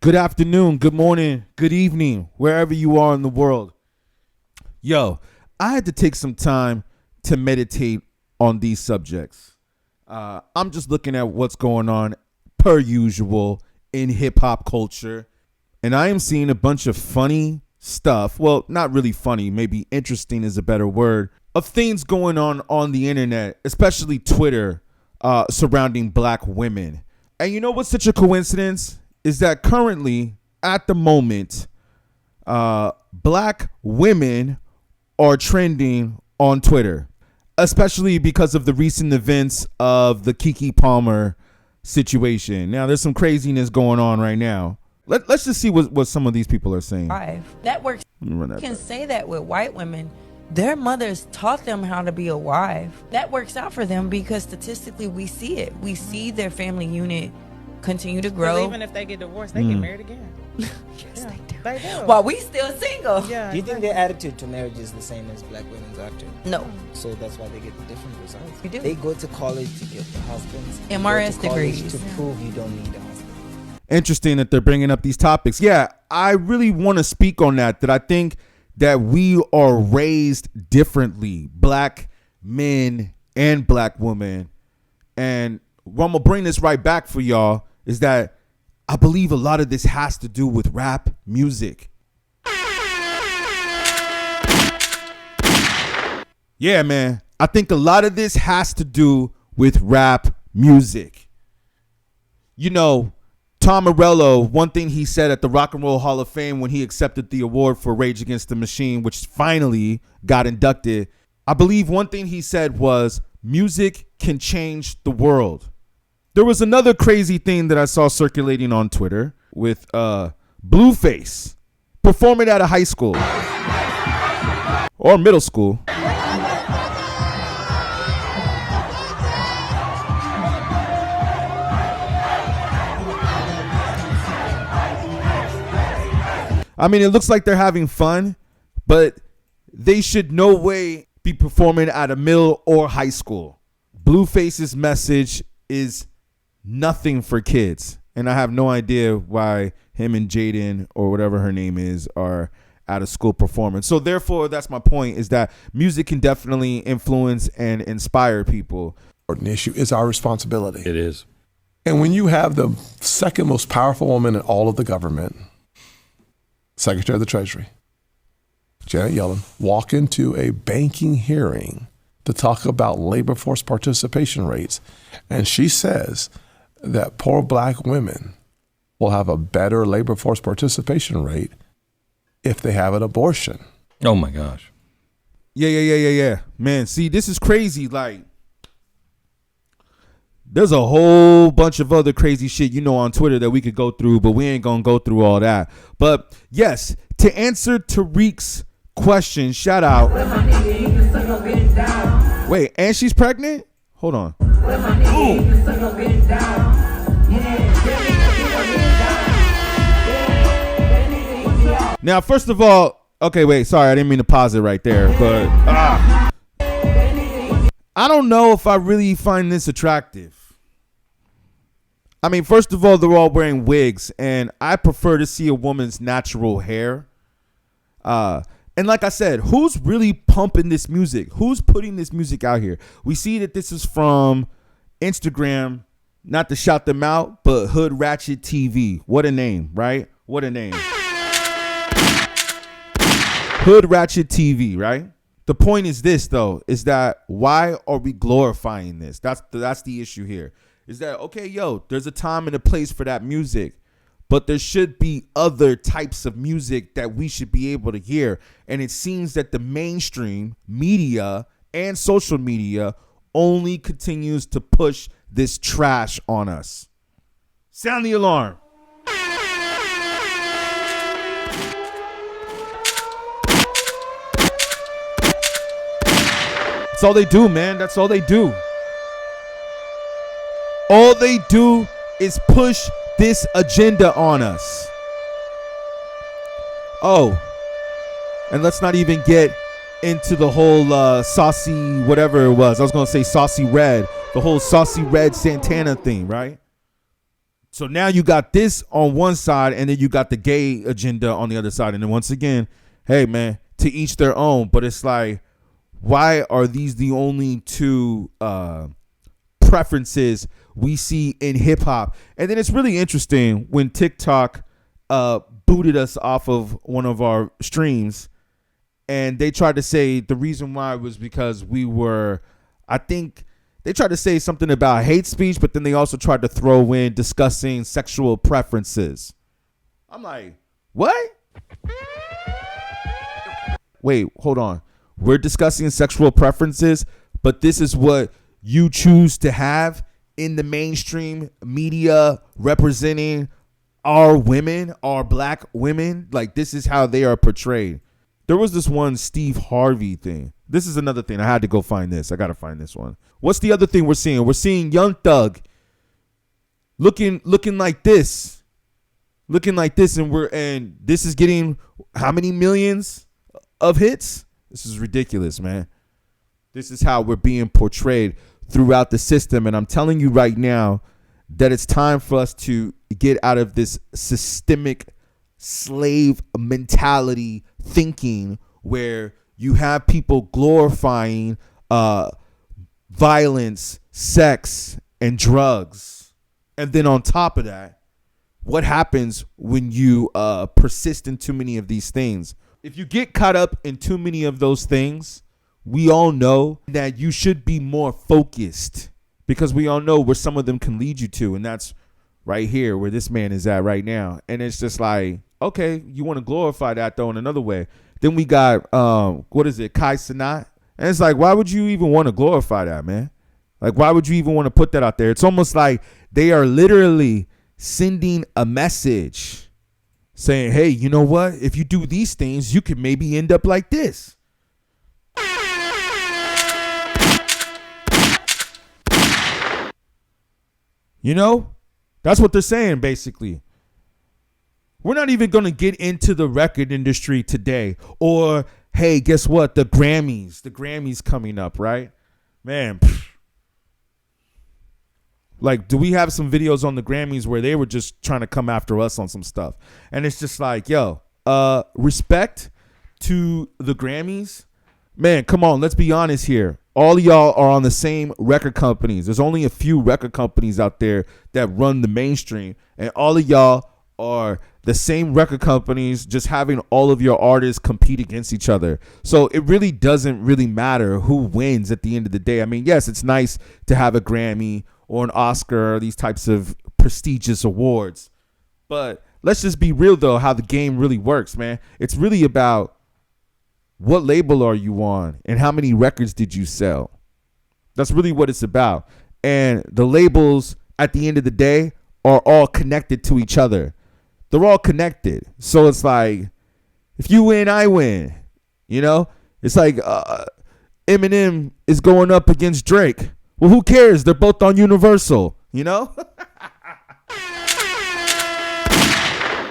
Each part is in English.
good afternoon, good morning, good evening, wherever you are in the world. Yo, I had to take some time to meditate on these subjects. I'm just looking at what's going on per usual in hip hop culture. And I am seeing a bunch of funny stuff. Well, not really funny. Maybe interesting is a better word. Of things going on the internet, especially Twitter, surrounding black women. And you know what's such a coincidence? Is that currently, at the moment, black women are trending on Twitter, especially because of the recent events of the Keke Palmer situation. Now, there's some craziness going on right now. Let's just see what some of these people are saying. That works. You can say that with white women. Their mothers taught them how to be a wife. That works out for them because statistically we see it. We see their family unit continue to grow. Even if they get divorced, they get married again. Yes, they do. While we still single. Yeah, do you think their attitude to marriage is the same as black women's attitude? No. So that's why they get different results. We do. They go to college to get the husbands. MRS degrees. To prove you don't need a husband. Interesting that they're bringing up these topics. Yeah, I really want to speak on that I think that we are raised differently, black men and black women. And I'm going to bring this right back for y'all is that I believe a lot of this has to do with rap music. Yeah, man. I think a lot of this has to do with rap music. You know, Tom Morello, one thing he said at the Rock and Roll Hall of Fame when he accepted the award for Rage Against the Machine, which finally got inducted, I believe one thing he said was, music can change the world. There was another crazy thing that I saw circulating on Twitter with Blueface performing at a high school or middle school. I mean, it looks like they're having fun, but they should no way be performing at a middle or high school. Blueface's message is nothing for kids. And I have no idea why him and Jaden or whatever her name is are at a school performance. So therefore, that's my point, is that music can definitely influence and inspire people. An issue is our responsibility. It is. And when you have the second most powerful woman in all of the government, Secretary of the Treasury, Janet Yellen, walk into a banking hearing to talk about labor force participation rates, and she says that poor black women will have a better labor force participation rate if they have an abortion. Oh my gosh. Yeah. Man, see, this is crazy. Like, there's a whole bunch of other crazy shit, you know, on Twitter that we could go through, but we ain't gonna go through all that. But yes, to answer Tariq's question, shout out. Wait, and she's pregnant? Hold on. Now, first of all, okay, wait, sorry, I didn't mean to pause it right there, but I don't know if I really find this attractive. I mean, first of all, they're all wearing wigs, and I prefer to see a woman's natural hair. And like I said, who's really pumping this music? Who's putting this music out here? We see that this is from Instagram, not to shout them out, but Hood Ratchet TV. What a name, right? What a name. Hood Ratchet TV, right? The point is this, though, is that why are we glorifying this? That's the issue here. Is that, okay, yo, there's a time and a place for that music, but there should be other types of music that we should be able to hear. And it seems that the mainstream media and social media only continues to push this trash on us. Sound the alarm. That's all they do, man. That's all they do. All they do is push this agenda on us. Oh, and let's not even get into the whole saucy whatever it was. I was going to say Sexyy Red. The whole Sexyy Red Santana thing, right? So now you got this on one side, and then you got the gay agenda on the other side. And then once again, hey man, to each their own. But it's like, why are these the only two preferences we see in hip hop? And then it's really interesting when TikTok booted us off of one of our streams, and they tried to say the reason why was because we were, I think they tried to say something about hate speech, but then they also tried to throw in discussing sexual preferences. I'm like, what? Wait, hold on. We're discussing sexual preferences, but this is what you choose to have in the mainstream media representing our women, our black women. Like, this is how they are portrayed. There was this one Steve Harvey thing. This is another thing. I had to go find this. I got to find this one. What's the other thing we're seeing? We're seeing Young Thug looking like this. Looking like this, and this is getting how many millions of hits? This is ridiculous, man. This is how we're being portrayed throughout the system. And I'm telling you right now that it's time for us to get out of this systemic slave mentality thinking where you have people glorifying violence, sex, and drugs. And then on top of that, what happens when you persist in too many of these things? If you get caught up in too many of those things, we all know that you should be more focused, because we all know where some of them can lead you to. And that's right here where this man is at right now. And it's just like, okay, you want to glorify that though in another way. Then we got, what is it? Kai Cenat. And it's like, why would you even want to glorify that, man? Like, why would you even want to put that out there? It's almost like they are literally sending a message saying, hey, you know what? If you do these things, you could maybe end up like this. You know? That's what they're saying, basically. We're not even going to get into the record industry today. Or, hey, guess what? The Grammys coming up, right? Man, like, do we have some videos on the Grammys where they were just trying to come after us on some stuff? And it's just like, yo, respect to the Grammys. Man, come on, let's be honest here. All of y'all are on the same record companies. There's only a few record companies out there that run the mainstream. And all of y'all are the same record companies, just having all of your artists compete against each other. So it really doesn't really matter who wins at the end of the day. I mean, yes, it's nice to have a Grammy or an Oscar, or these types of prestigious awards. But let's just be real, though, how the game really works, man. It's really about what label are you on and how many records did you sell. That's really what it's about. And the labels, at the end of the day, are all connected to each other. They're all connected. So it's like, if you win, I win. You know? It's like Eminem is going up against Drake. Well, who cares? They're both on Universal, you know?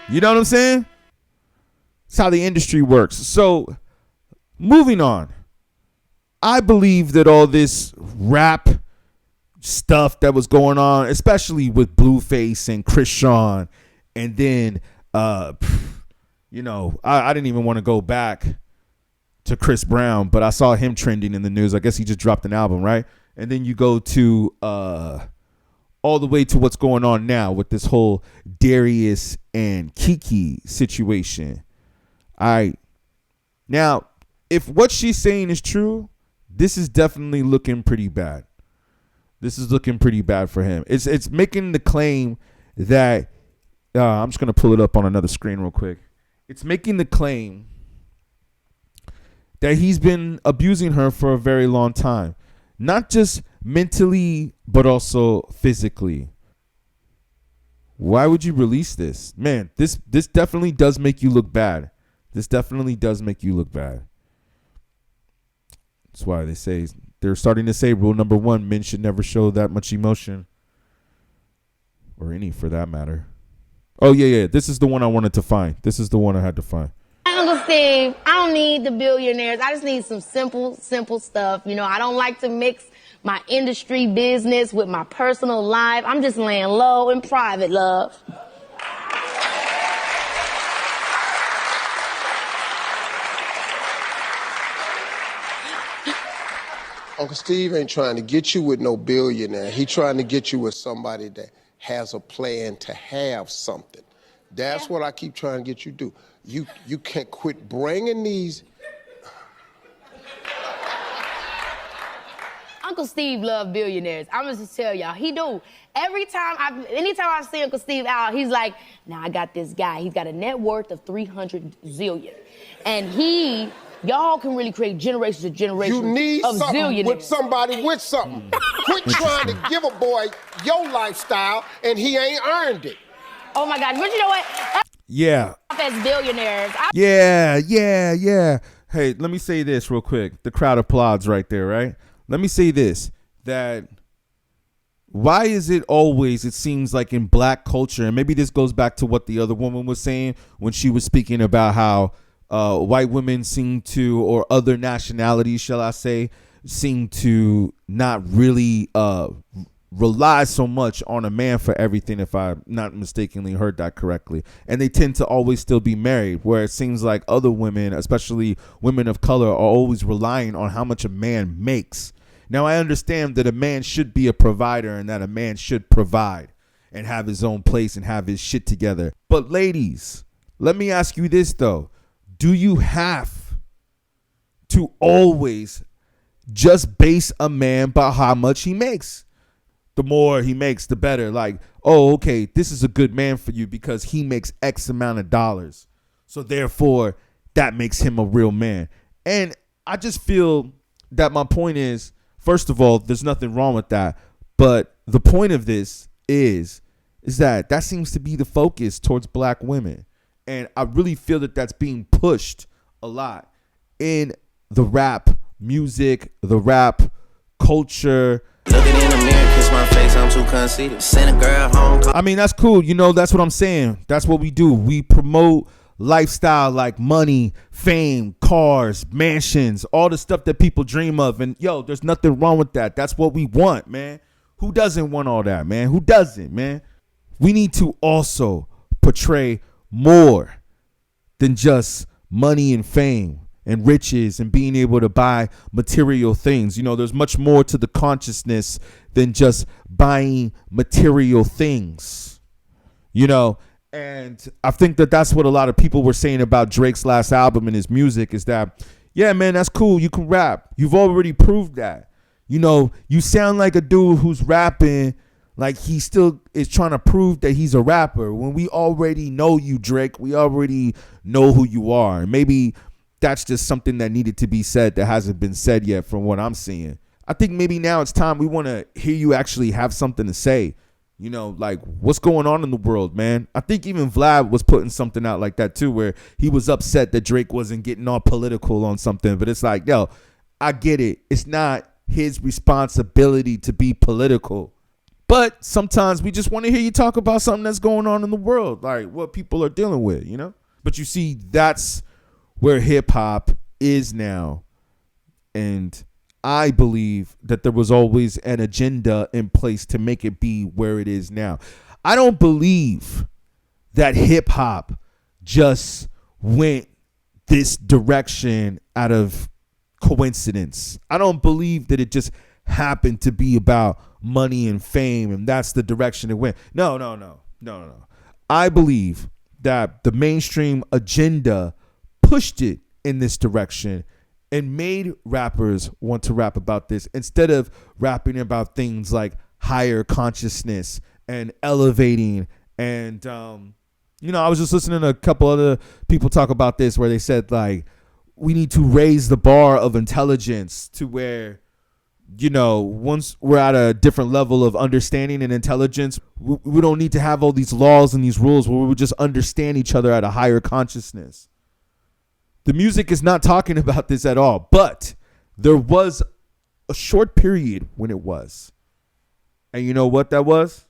You know what I'm saying? It's how the industry works. So, moving on. I believe that all this rap stuff that was going on, especially with Blueface and Chris Sean, and then, you know, I didn't even want to go back to Chris Brown, but I saw him trending in the news. I guess he just dropped an album, right? And then you go to all the way to what's going on now with this whole Darius and Keke situation. All right. Now, if what she's saying is true, this is definitely looking pretty bad. This is looking pretty bad for him. It's making the claim that I'm just going to pull it up on another screen real quick. It's making the claim that he's been abusing her for a very long time. Not just mentally, but also physically. Why would you release this? Man, this definitely does make you look bad. This definitely does make you look bad. That's why they're starting to say rule number 1, men should never show that much emotion. Or any for that matter. Oh, yeah. This is the one I wanted to find. This is the one I had to find. Uncle Steve, I don't need the billionaires. I just need some simple stuff. You know, I don't like to mix my industry business with my personal life. I'm just laying low in private, love. Uncle Steve ain't trying to get you with no billionaire. He trying to get you with somebody that has a plan to have something. That's what I keep trying to get you to do. You can't quit bringing these. Uncle Steve love billionaires. I'm gonna just tell y'all, he do. Anytime I see Uncle Steve out, he's like, now I got this guy. He's got a net worth of 300 zillion. And y'all can really create generations of generations You need of something zillionaires. with somebody with something. Quit trying to give a boy your lifestyle and he ain't earned it. Oh my God, but you know what? Yeah. As billionaires. Yeah. Hey, let me say this real quick. The crowd applauds right there, right? Let me say this, that why is it always, it seems like in black culture, and maybe this goes back to what the other woman was saying when she was speaking about how white women seem to, or other nationalities, shall I say, seem to not really rely so much on a man for everything, if I not mistakenly heard that correctly. And they tend to always still be married, where it seems like other women, especially women of color, are always relying on how much a man makes. Now, I understand that a man should be a provider and that a man should provide and have his own place and have his shit together. But ladies, let me ask you this, though. Do you have to always just base a man by how much he makes? The more he makes, the better. Like, oh, okay, this is a good man for you because he makes X amount of dollars. So therefore, that makes him a real man. And I just feel that my point is, first of all, there's nothing wrong with that. But the point of this is that seems to be the focus towards black women. And I really feel that that's being pushed a lot in the rap music, the rap culture. Looking in the mirror, kiss my face, I'm too conceited. Send a girl home. I mean, that's cool. You know, that's what I'm saying. That's what we do. We promote lifestyle like money, fame, cars, mansions, all the stuff that people dream of. And yo, there's nothing wrong with that. That's what we want, man. Who doesn't want all that, man? Who doesn't, man? We need to also portray more than just money and fame and riches and being able to buy material things. You know, there's much more to the consciousness than just buying material things, you know. And I think that that's what a lot of people were saying about Drake's last album and his music is that, yeah, man, that's cool. You can rap. You've already proved that. You know, you sound like a dude who's rapping like he still is trying to prove that he's a rapper when we already know you, Drake. We already know who you are. And maybe that's just something that needed to be said that hasn't been said yet from what I'm seeing. I think maybe now it's time we want to hear you actually have something to say. You know, like what's going on in the world, man. I think even Vlad was putting something out like that too, where he was upset that Drake wasn't getting all political on something. But it's like, yo, I get it. It's not his responsibility to be political. But sometimes we just want to hear you talk about something that's going on in the world, like what people are dealing with, you know? But you see, that's where hip hop is now. And I believe that there was always an agenda in place to make it be where it is now. I don't believe that hip hop just went this direction out of coincidence. I don't believe that it just happened to be about money and fame and that's the direction it went. No. I believe that the mainstream agenda pushed it in this direction and made rappers want to rap about this instead of rapping about things like higher consciousness and elevating. And, you know, I was just listening to a couple other people talk about this where they said, like, we need to raise the bar of intelligence to where, you know, once we're at a different level of understanding and intelligence, we don't need to have all these laws and these rules where we would just understand each other at a higher consciousness. The music is not talking about this at all, but there was a short period when it was. And you know what that was?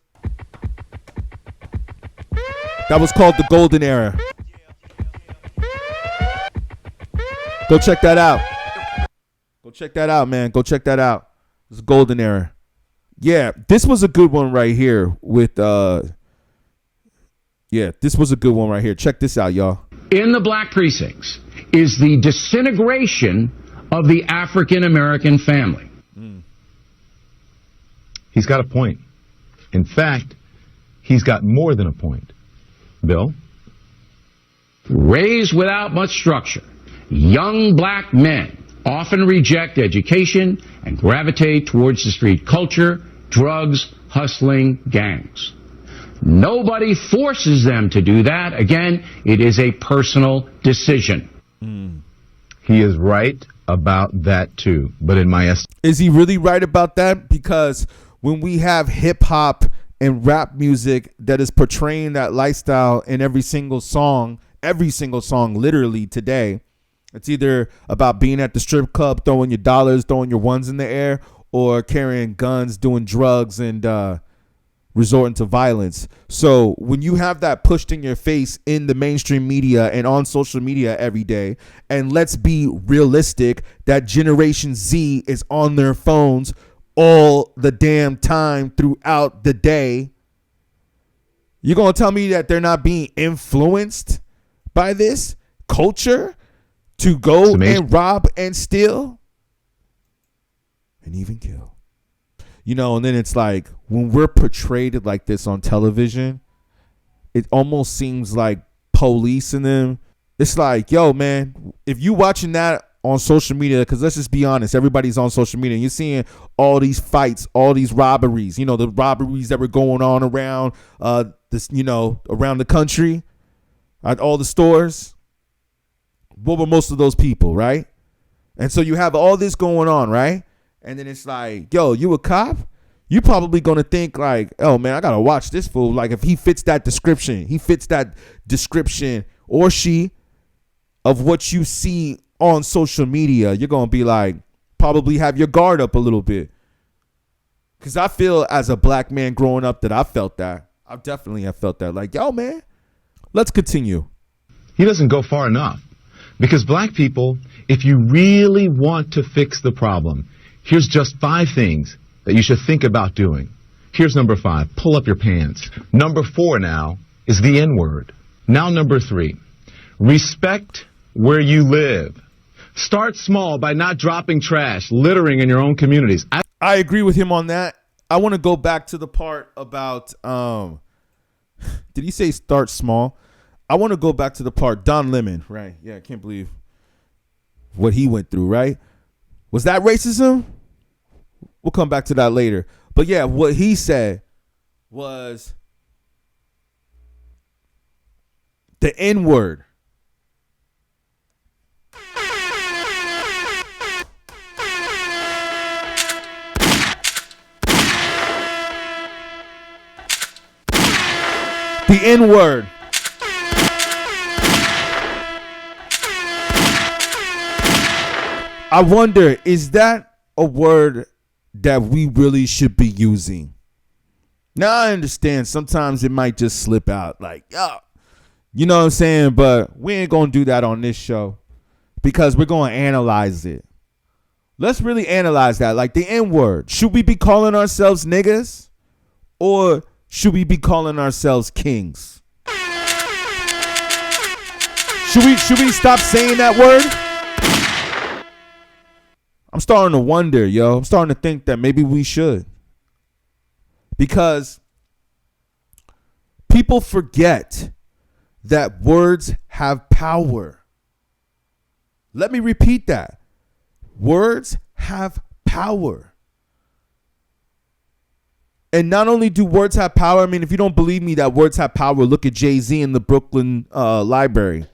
That was called the Golden Era. Go check that out. Go check that out, man. Go check that out. It's a golden era. Yeah, this was a good one right here with this was a good one right here. Check this out, y'all. In the black precincts is the disintegration of the African American family. He's got a point. In fact, he's got more than a point. Bill? Raised without much structure, young black men often reject education and gravitate towards the street culture, drugs, hustling, gangs. Nobody forces them to do that. Again, it is a personal decision. He is right about that too. But in my estimation, is he really right about that? Because when we have hip hop and rap music that is portraying that lifestyle in every single song literally today, it's either about being at the strip club, throwing your dollars, throwing your ones in the air, or carrying guns, doing drugs, and resorting to violence. So when you have that pushed in your face in the mainstream media and on social media every day, and let's be realistic, that Generation Z is on their phones all the damn time throughout the day, you're going to tell me that they're not being influenced by this culture to go and rob and steal and even kill? You know, and then it's like when we're portrayed like this on television, it almost seems like police in them. It's like, yo, man, if you watching that on social media, because let's just be honest, everybody's on social media, and you're seeing all these fights, all these robberies, you know, the robberies that were going on around around the country at all the stores. What were most of those people, right? And so you have all this going on, right? And then it's like, yo, you a cop? You probably going to think like, oh, man, I got to watch this fool. Like if he fits that description or she of what you see on social media, you're going to be like, probably have your guard up a little bit. Because I feel as a black man growing up that I felt that. I definitely have felt that. Like, yo, man, let's continue. he doesn't go far enough. Because black people, if you really want to fix the problem, here's just 5 things that you should think about doing. Here's number 5, pull up your pants. Number 4 now is the N-word. Now number 3, respect where you live. Start small by not dropping trash, littering in your own communities. I agree with him on that. I want to go back to the part about, did he say start small? I want to go back to the part, Don Lemon, right? Yeah, I can't believe what he went through, right? Was that racism? We'll come back to that later. But yeah, what he said was the N-word. The N-word. I wonder, is that a word that we really should be using? Now I understand sometimes it might just slip out like, yo, you know what I'm saying? But we ain't going to do that on this show because we're going to analyze it. Let's really analyze that. Like the N-word. Should we be calling ourselves niggas or should we be calling ourselves kings? Should we stop saying that word? I'm starting to wonder, yo. I'm starting to think that maybe we should. Because people forget that words have power. Let me repeat that. Words have power. And not only do words have power, I mean, if you don't believe me that words have power, look at Jay-Z in the Brooklyn Library.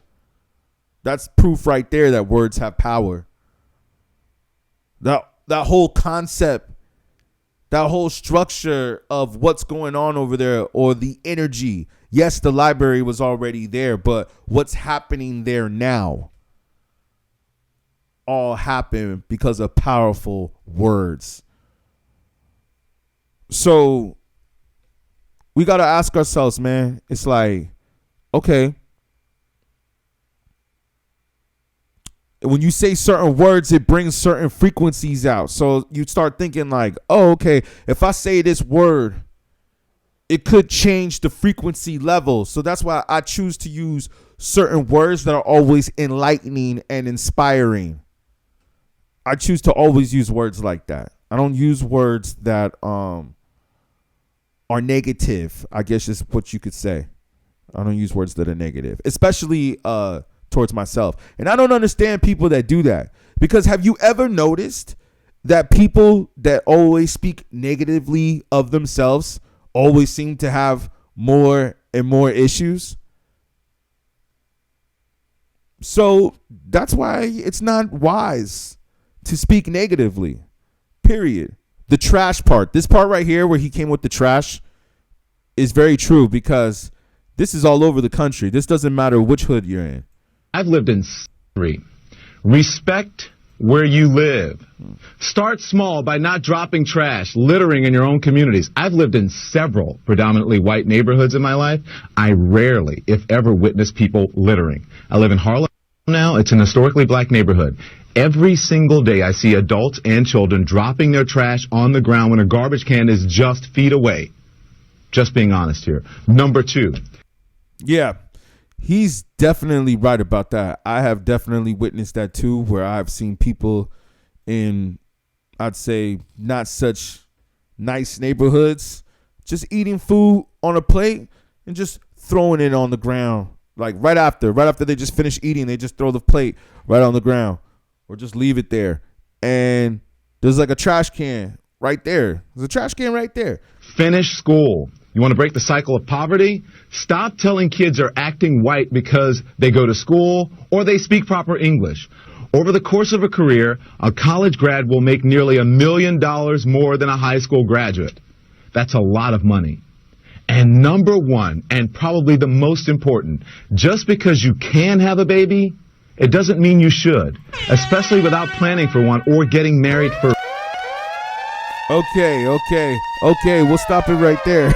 That's proof right there that words have power. That whole concept, that whole structure of what's going on over there or the energy. Yes, the library was already there, but what's happening there now all happened because of powerful words. So we got to ask ourselves, man, it's like, okay, when you say certain words, it brings certain frequencies out. So you start thinking like, oh, okay, if I say this word, it could change the frequency level. So that's why I choose to use certain words that are always enlightening and inspiring. I choose to always use words like that. I don't use words that are negative, I guess is what you could say. I don't use words that are negative, especially towards myself. And I don't understand people that do that, because have you ever noticed that people that always speak negatively of themselves always seem to have more and more issues? So that's why it's not wise to speak negatively, period. The trash part, this part right here where he came with the trash, is very true, because this is all over the country. This doesn't matter which hood you're in. I've lived in 3. Respect where you live. Start small by not dropping trash, littering in your own communities. I've lived in several predominantly white neighborhoods in my life. I rarely, if ever, witness people littering. I live in Harlem now. It's an historically black neighborhood. Every single day I see adults and children dropping their trash on the ground when a garbage can is just feet away. Just being honest here. Number 2. Yeah, he's definitely right about that. I have definitely witnessed that too, where I've seen people in, I'd say, not such nice neighborhoods just eating food on a plate and just throwing it on the ground. Like right after they just finish eating, they just throw the plate right on the ground or just leave it there. And there's like a trash can right there. There's a trash can right there. Finish school. You want to break the cycle of poverty? Stop telling kids are acting white because they go to school or they speak proper English. Over the course of a career, a college grad will make nearly $1 million more than a high school graduate. That's a lot of money. And number 1, and probably the most important, just because you can have a baby, it doesn't mean you should, especially without planning for one or getting married for. Okay, we'll stop it right there.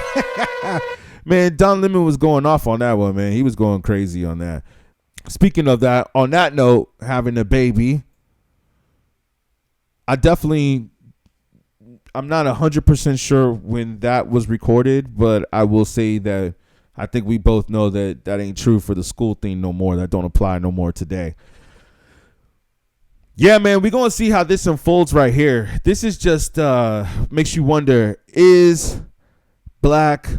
Man, Don Lemon was going off on that one, man. He was going crazy on that. Speaking of that, on that note, having a baby, I'm not 100% sure when that was recorded, but I will say that I think we both know that that ain't true for the school thing no more. That don't apply no more today. Yeah, man, we're going to see how this unfolds right here. This is just makes you wonder, is black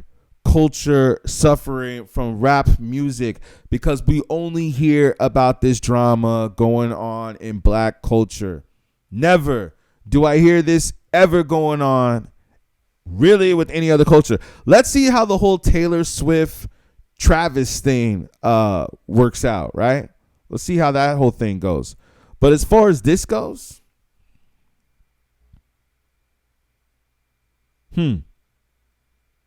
culture suffering from rap music? Because we only hear about this drama going on in black culture. Never do I hear this ever going on really with any other culture. Let's see how the whole Taylor Swift Travis thing works out, right? Let's see how that whole thing goes. But as far as this goes,